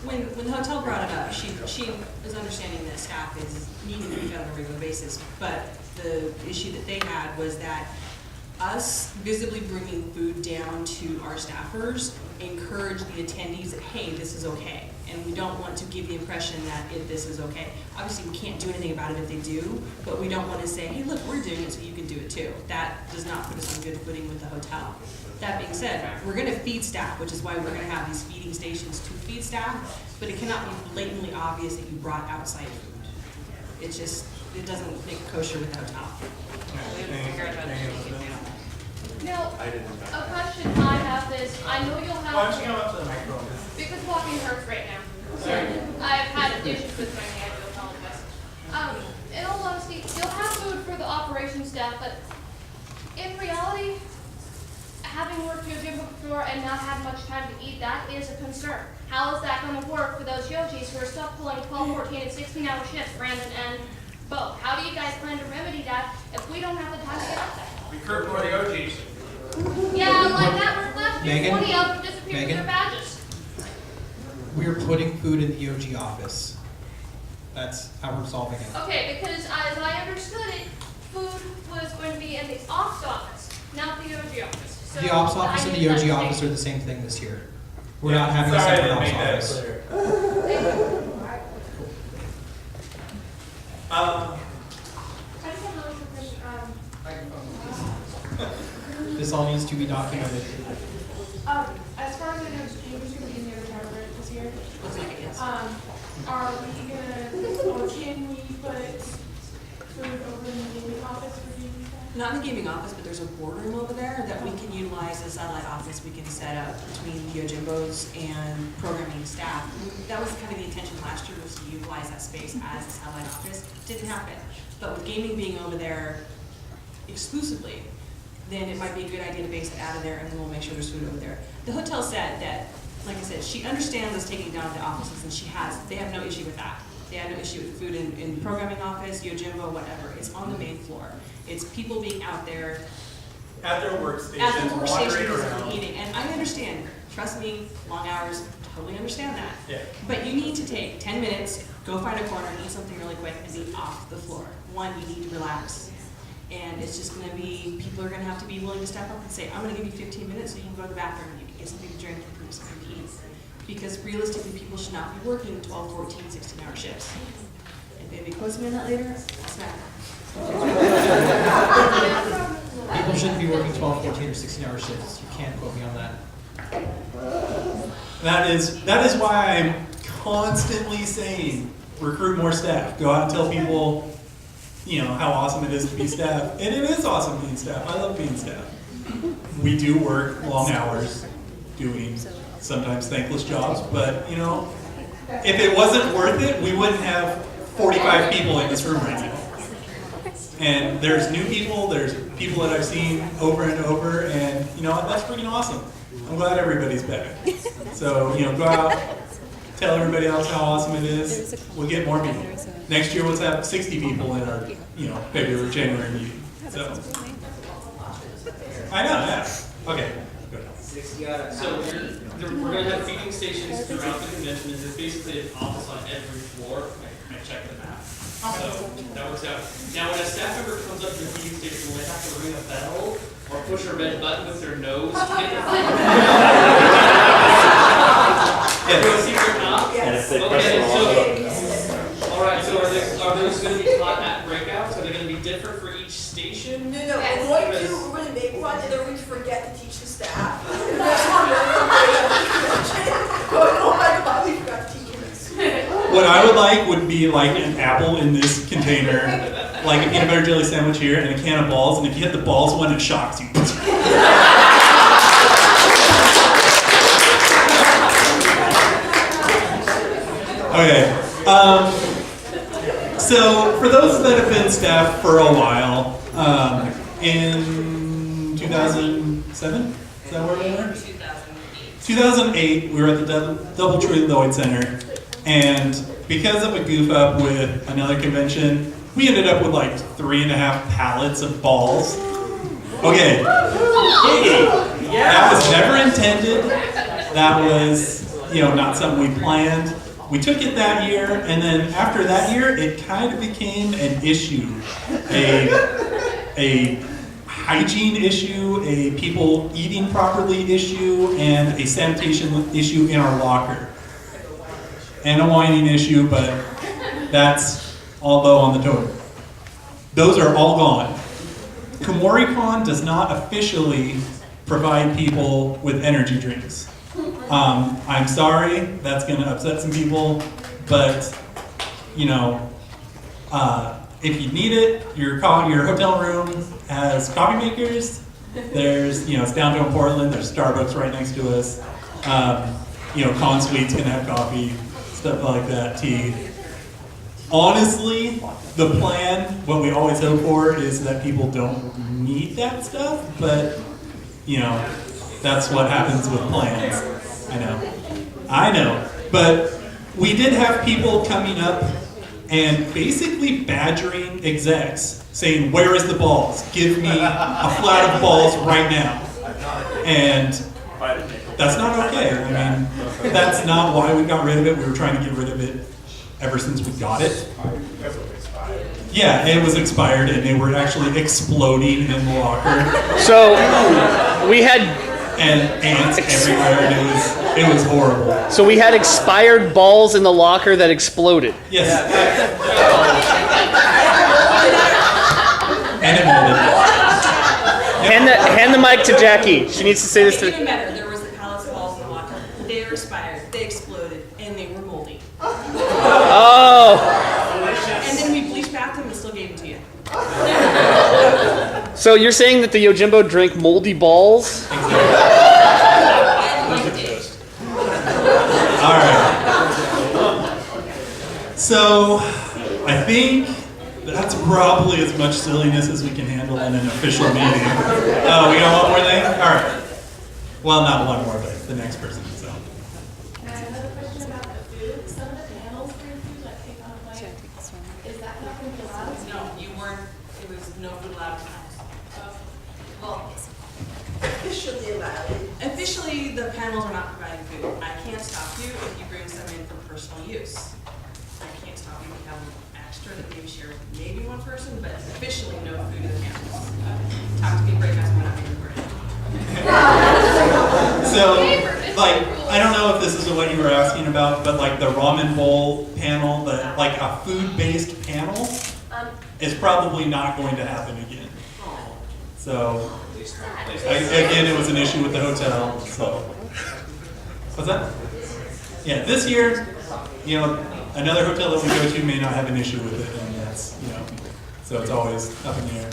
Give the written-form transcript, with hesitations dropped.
when the hotel brought it up, she was understanding that staff is needing to be fed on a regular basis, but the issue that they had was that us visibly bringing food down to our staffers encourage the attendees that, hey, this is okay. And we don't want to give the impression that this is okay. Obviously, we can't do anything about it if they do, but we don't want to say, hey, look, we're doing it so you can do it too. That does not put us on good footing with the hotel. That being said, we're going to feed staff, which is why we're going to have these feeding stations to feed staff, but it cannot be blatantly obvious that you brought outside food. It doesn't make kosher with the hotel. Now, a question I have is, I know you'll have. Why don't you come up to the microphone? Because walking hurts right now. I've had issues with my knee, I do apologize. In all honesty, you'll have food for the operations staff, but in reality, having worked your gym before and not had much time to eat, that is a concern. How is that going to work for those yogis who are stuck pulling 12, 14, and 16-hour shifts, Brandon and Bo? How do you guys plan to remedy that if we don't have the time to get up there? Recruit more yogis. Yeah, like that worked last year. Megan? 20 of them disappeared with their badges. We're putting food in the OG office. That's how we're solving it. Okay, because as I understood it, food was going to be in the ops office, not the OG office. So The ops office and the OG office are the same thing this year. We're not having a separate ops office. I just have a little question. This all needs to be documented. As far as I know, James going to be in the other tower this year. Looks like it, yes. Are we gonna, or can we put food over in the gaming office for gaming staff? Not in the gaming office, but there's a boardroom over there that we can utilize as a satellite office we can set up between the Yojimbos and programming staff. That was kind of the intention last year, was to utilize that space as a satellite office. Didn't happen. But with gaming being over there exclusively, then it might be a good idea to base it out of there, and we'll make sure there's food over there. The hotel said that, like I said, she understands us taking down the offices, and they have no issue with that. They have no issue with food in the programming office, Yojimbo, whatever. It's on the main floor. It's people being out there At their at the workstations, wandering workstations around. and eating. And I understand, trust me, long hours, totally understand that. Yeah. But you need to take 10 minutes, go find a corner, eat something really quick, and be off the floor. One, you need to relax. And it's just gonna be, people are gonna have to be willing to step up and say, I'm gonna give you 15 minutes so you can go to the bathroom, and you can get something to drink, and produce something to eat. Because realistically, people should not be working 12, 14, 16-hour shifts. And maybe quotes me on that later, that's that. People shouldn't be working 12, 14, or 16-hour shifts. You can't quote me on that. That is why I'm constantly saying, recruit more staff. Go out and tell people, how awesome it is to be staff. And it is awesome being staff. I love being staff. We do work long hours doing sometimes thankless jobs, but if it wasn't worth it, we wouldn't have 45 people in this room right now. And there's new people, there's people that I've seen over and over, and that's freaking awesome. I'm glad everybody's back. So, go out, tell everybody else how awesome it is. We'll get more people. Next year, we'll have 60 people in our, February, January meeting. So, I know, yeah. Okay. Good. So we're going to have feeding stations throughout the convention. There's basically an office on every floor. I checked the map. So that works out. Now when a staff member comes up to the feeding station, will they have to ring a bell or push a red button with their nose? Secret knob? Yes. Okay, so, all right, so are those going to be taught at breakouts? Are they going to be different for each station? No, Yes. we're going to make one, and then we're going to forget to teach the staff. And that's one going, oh my God, we forgot to teach this. What I would like would be like an apple in this container, like a peanut butter jelly sandwich here, and a can of balls, and if you hit the balls one, it shocks you. Okay. So for those that have been staff for a while, in 2007, is that where we were? 2008, we were at the Doubletree Lloyd Center, and because of a goof up with another convention, we ended up with like 3.5 pallets of balls. Okay. That was never intended. That was not something we planned. We took it that year, and then after that year, it kind of became an issue, a hygiene issue, a people eating properly issue, and a sanitation issue in our locker. And a whining issue, but that's all low on the totem. Those are all gone. Kumoricon does not officially provide people with energy drinks. I'm sorry, that's going to upset some people, but if you need it, your hotel room has coffee makers. There's, it's downtown Portland. There's Starbucks right next to us. Con Suite's going to have coffee, stuff like that, tea. Honestly, the plan, what we always hope for, is that people don't need that stuff, but that's what happens with plans. I know. But we did have people coming up and basically badgering execs, saying, "Where is the balls? Give me a flat of balls right now." And that's not okay. That's not why we got rid of it. We were trying to get rid of it ever since we got it. Yeah, it was expired, and they were actually exploding in the locker. So we had ants everywhere, and it was horrible. So we had expired balls in the locker that exploded. Yes. And it molded. Hand the mic to Jackie. She needs to say this to. Even better, there was the pallets of balls in the locker. They were expired, they exploded, and they were moldy. Oh. And then we bleached back them and still gave them to you. So you're saying that the Yojimbo drank moldy balls? All right. So I think that's probably as much silliness as we can handle in an official meeting. Oh, we got one more thing? All right. Well, not one more, but the next person. So. I have another question about the food. Some of the panels for your food, like take on a plate, is that not going to be allowed? No, you weren't, it was no food allowed. Well, Officially allowed. officially, the panels are not providing food. I can't stop you if you bring some in for personal use. I can't stop you if you have extra that maybe share with maybe one person, but officially no food in the panels. Talk to me right now, we're not being recorded. So, I don't know if this is what you were asking about, but the ramen bowl panel, a food-based panel, is probably not going to happen again. So, again, it was an issue with the hotel. So, what's that? Yeah, this year, another hotel that we go to may not have an issue with it, and that's, so it's always up in the air.